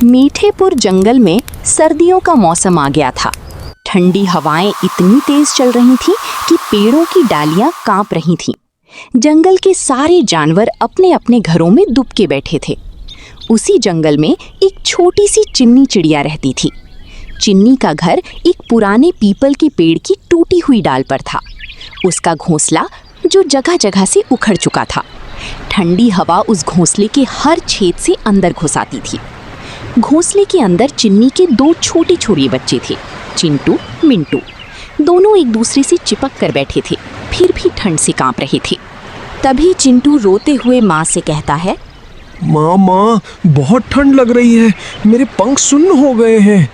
मीठेपुर जंगल में सर्दियों का मौसम आ गया था। ठंडी हवाएं इतनी तेज चल रही थीं कि पेड़ों की डालियां कांप रही थीं। जंगल के सारे जानवर अपने अपने घरों में दुबके बैठे थे। उसी जंगल में एक छोटी सी चिन्नी चिड़िया रहती थी। चिन्नी का घर एक पुराने पीपल के पेड़ की टूटी हुई डाल पर था। उसका घोंसला जो जगह जगह से उखड़ चुका था। ठंडी हवा उस घोंसले के हर छेद से अंदर घुस आती थी। घोंसले के अंदर चिन्नी के दो छोटे छोटे बच्चे थे, चिंटू मिंटू। दोनों एक दूसरे से चिपक कर बैठे थे, फिर भी ठंड से कांप रहे थे। तभी चिंटू रोते हुए माँ से कहता है, माँ बहुत ठंड लग रही है, मेरे पंख सुन्न हो गए हैं।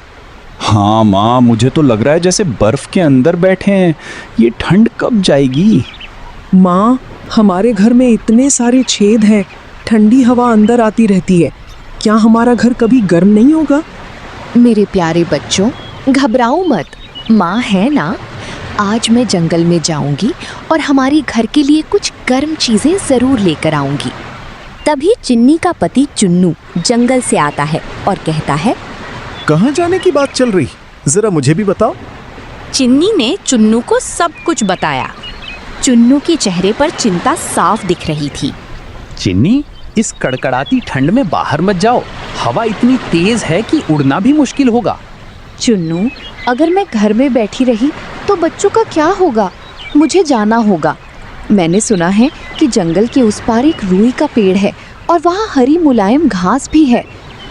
हाँ माँ, मुझे तो लग रहा है जैसे बर्फ के अंदर बैठे हैं। ये ठंड कब जाएगी? माँ, हमारे घर में इतने सारे छेद हैं, ठंडी हवा अंदर आती रहती है। क्या हमारा घर कभी गर्म नहीं होगा? मेरे प्यारे बच्चों, घबराओ मत, माँ है ना। आज मैं जंगल में जाऊंगी और हमारे घर के लिए कुछ गर्म चीजें जरूर लेकर आऊंगी। तभी चिन्नी का पति चुन्नू जंगल से आता है और कहता है, कहाँ जाने की बात चल रही, जरा मुझे भी बताओ। चिन्नी ने चुन्नू को सब कुछ बताया। चुन्नू के चेहरे पर चिंता साफ दिख रही थी। चिन्नी, इस कड़कड़ाती ठंड में बाहर मत जाओ। हवा इतनी तेज है कि उड़ना भी मुश्किल होगा। चुन्नू, अगर मैं घर में बैठी रही तो बच्चों का क्या होगा? मुझे जाना होगा। मैंने सुना है कि जंगल के उस पार एक रुई का पेड़ है और वहाँ हरी मुलायम घास भी है।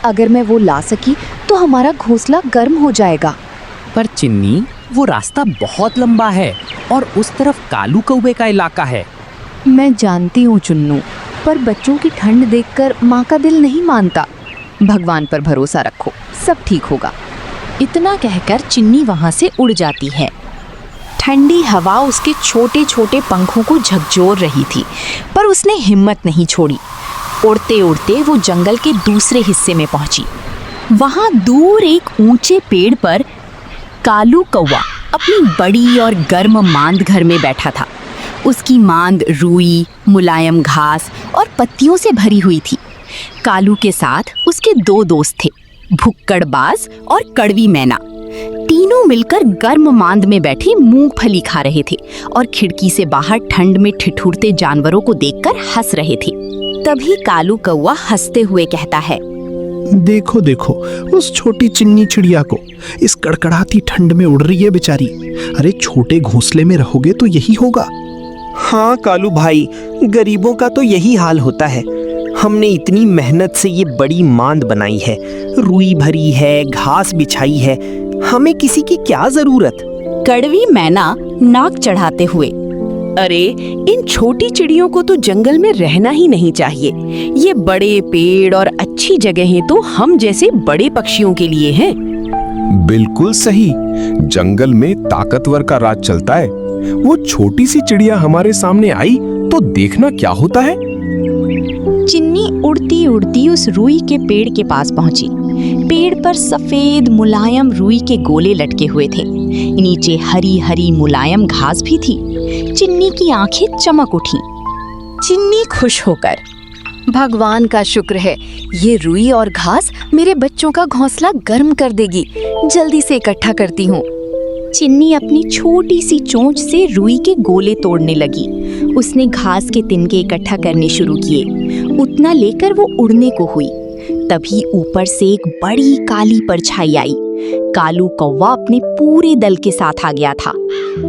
अगर मैं वो ला सकी तो हमारा घोंसला गर्म हो जाएगा। पर चिन्नी, वो रास्ता बहुत लंबा है और उस तरफ कालू कौवे का इलाका है। मैं जानती हूँ चुन्नू, पर बच्चों की ठंड देखकर माँ का दिल नहीं मानता। भगवान पर भरोसा रखो, सब ठीक होगा। इतना कहकर चिन्नी वहाँ से उड़ जाती है। ठंडी हवा उसके छोटे छोटे पंखों को झकझोर रही थी, पर उसने हिम्मत नहीं छोड़ी। उड़ते उड़ते वो जंगल के दूसरे हिस्से में पहुंची। वहाँ दूर एक ऊंचे पेड़ पर कालू कौवा अपनी बड़ी और गर्म मांद घर में बैठा था। उसकी मांद रुई, मुलायम घास और पत्तियों से भरी हुई थी। कालू के साथ उसके दो दोस्त थे, भुक्कड़बाज और कड़वी मैना। तीनों मिलकर गर्म मांद में बैठे मूंगफली खा रहे थे और खिड़की से बाहर ठंड में ठिठुरते जानवरों को देखकर हंस रहे थे। तभी कालू कौवा हंसते हुए कहता है, देखो देखो उस छोटी चिन्नी चिड़िया को, इस कड़कड़ाती ठंड में उड़ रही है बेचारी। अरे छोटे घोंसले में रहोगे तो यही होगा। हाँ कालू भाई, गरीबों का तो यही हाल होता है। हमने इतनी मेहनत से ये बड़ी मांद बनाई है, रुई भरी है, घास बिछाई है, हमें किसी की क्या जरूरत। कड़वी मैना नाक चढ़ाते हुए, अरे इन छोटी चिड़ियों को तो जंगल में रहना ही नहीं चाहिए। ये बड़े पेड़ और अच्छी जगहें तो हम जैसे बड़े पक्षियों के लिए हैं। बिल्कुल सही, जंगल में ताकतवर का राज चलता है। वो छोटी सी चिड़िया हमारे सामने आई तो देखना क्या होता है। चिन्नी उड़ती उड़ती उस रुई के पेड़ के पास पहुंची। पेड़ पर सफेद मुलायम रुई के गोले लटके हुए थे। नीचे हरी हरी मुलायम घास भी थी। चिन्नी की आंखें चमक उठी। चिन्नी खुश होकर, भगवान का शुक्र है, ये रुई और घास मेरे बच्चों का घोंसला गर्म कर देगी। जल्दी से इकट्ठा करती हूँ। चिन्नी अपनी छोटी सी चोंच से रुई के गोले तोड़ने लगी। उसने घास के तिनके इकट्ठा करने शुरू किए। उतना लेकर वो उड़ने को हुई। तभी ऊपर से एक बड़ी काली परछाई आई। कालू कौवा अपने पूरे दल के साथ आ गया था।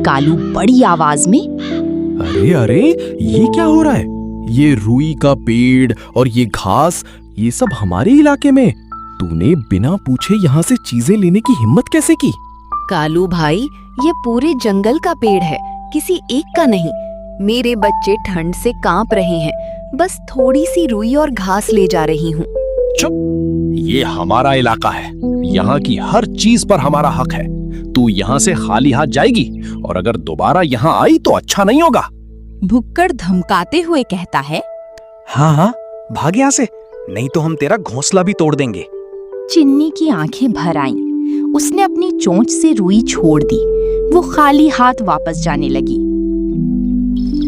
कालू बड़ी आवाज में, अरे अरे, ये क्या हो रहा है? ये रुई का पेड़ और ये घास, ये सब हमारे इलाके में। तूने बिना पूछे यहाँ से चीजें लेने की हिम्मत कैसे की? कालू भाई, ये पूरे जंगल का पेड़ है, किसी एक का नहीं। मेरे बच्चे ठंड से कांप रहे हैं, बस थोड़ी सी रुई और घास ले जा रही हूँ। चुप, ये हमारा इलाका है। यहाँ की हर चीज पर हमारा हक है। तू यहाँ से खाली हाथ जाएगी और अगर दोबारा यहाँ आई तो अच्छा नहीं होगा। भुक्कड़ धमकाते हुए कहता है, हाँ, भाग यहाँ से, नहीं तो हम तेरा घोंसला भी तोड़ देंगे। चिन्नी की आंखें भर आईं। उसने अपनी चोंच से रुई छोड़ दी। वो खाली हाथ वापस जाने लगी।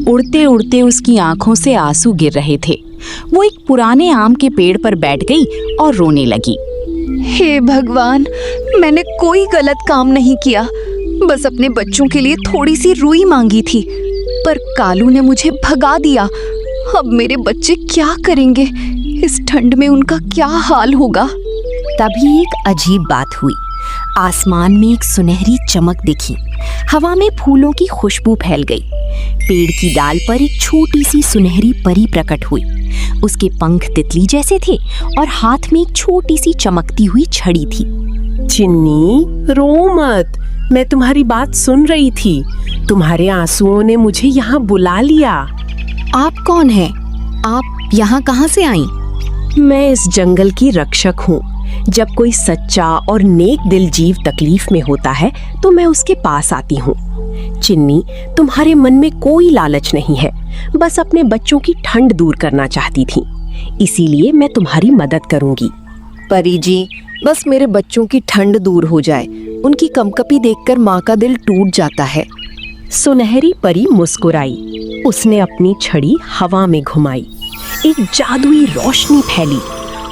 उड़ते उड़ते उसकी आंखों से आंसू गिर रहे थे। वो एक पुराने आम के पेड़ पर बैठ गई और रोने लगी। हे भगवान, मैंने कोई गलत काम नहीं किया, बस अपने बच्चों के लिए थोड़ी सी रुई मांगी थी, पर कालू ने मुझे भगा दिया। अब मेरे बच्चे क्या करेंगे? इस ठंड में उनका क्या हाल होगा? तभी एक अजीब बात हुई। आसमान में एक सुनहरी चमक दिखी। हवा में फूलों की खुशबू फैल गई। पेड़ की डाल पर एक छोटी सी सुनहरी परी प्रकट हुई। उसके पंख तितली जैसे थे और हाथ में एक छोटी सी चमकती हुई छड़ी थी। चिन्नी, रो मत, मैं तुम्हारी बात सुन रही थी। तुम्हारे आंसुओं ने मुझे यहाँ बुला लिया। आप कौन हैं? आप यहाँ कहाँ से आई? मैं इस जंगल की रक्षक हूँ। जब कोई सच्चा और नेक दिल जीव तकलीफ में होता है तो मैं उसके पास आती हूँ। चिन्नी, तुम्हारे मन में कोई लालच नहीं है, बस अपने बच्चों की ठंड दूर करना चाहती थी, इसीलिए मैं तुम्हारी मदद करूँगी। परी जी, बस मेरे बच्चों की ठंड दूर हो जाए। उनकी कंपकपी देखकर माँ का दिल टूट जाता है। सुनहरी परी मुस्कुराई। उसने अपनी छड़ी हवा में घुमाई। एक जादुई रोशनी फैली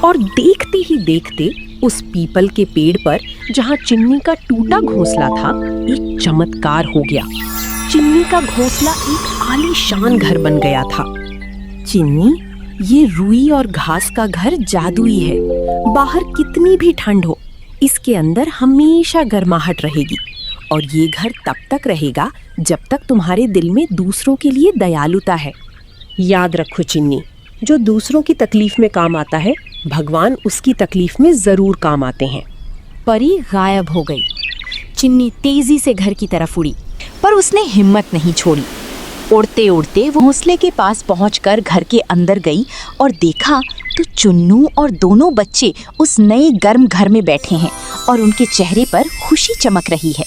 और देखते ही देखते उस पीपल के पेड़ पर जहाँ चिन्नी का टूटा घोंसला था, एक चमत्कार हो गया। चिन्नी का घोंसला एक आलीशान घर बन गया था। चिन्नी, ये रुई और घास का घर जादुई है। बाहर कितनी भी ठंड हो, इसके अंदर हमेशा गर्माहट रहेगी और ये घर तब तक रहेगा जब तक तुम्हारे दिल में दूसरों के लिए दयालुता है। याद रखो चिन्नी, जो दूसरों की तकलीफ में काम आता है, भगवान उसकी तकलीफ में जरूर काम आते हैं। परी गायब हो गई। चिन्नी तेजी से घर की तरफ उड़ी, पर उसने हिम्मत नहीं छोड़ी। उड़ते उड़ते वो घोंसले के पास पहुंचकर घर के अंदर गई और देखा तो चुन्नू और दोनों बच्चे उस नए गर्म घर में बैठे हैं और उनके चेहरे पर खुशी चमक रही है।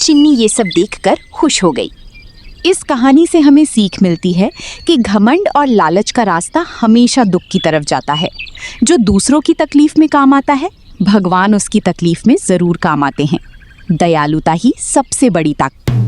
चिन्नी ये सब देखकर खुश हो गई। इस कहानी से हमें सीख मिलती है कि घमंड और लालच का रास्ता हमेशा दुख की तरफ जाता है। जो दूसरों की तकलीफ में काम आता है, भगवान उसकी तकलीफ में जरूर काम आते हैं। दयालुता ही सबसे बड़ी ताकत।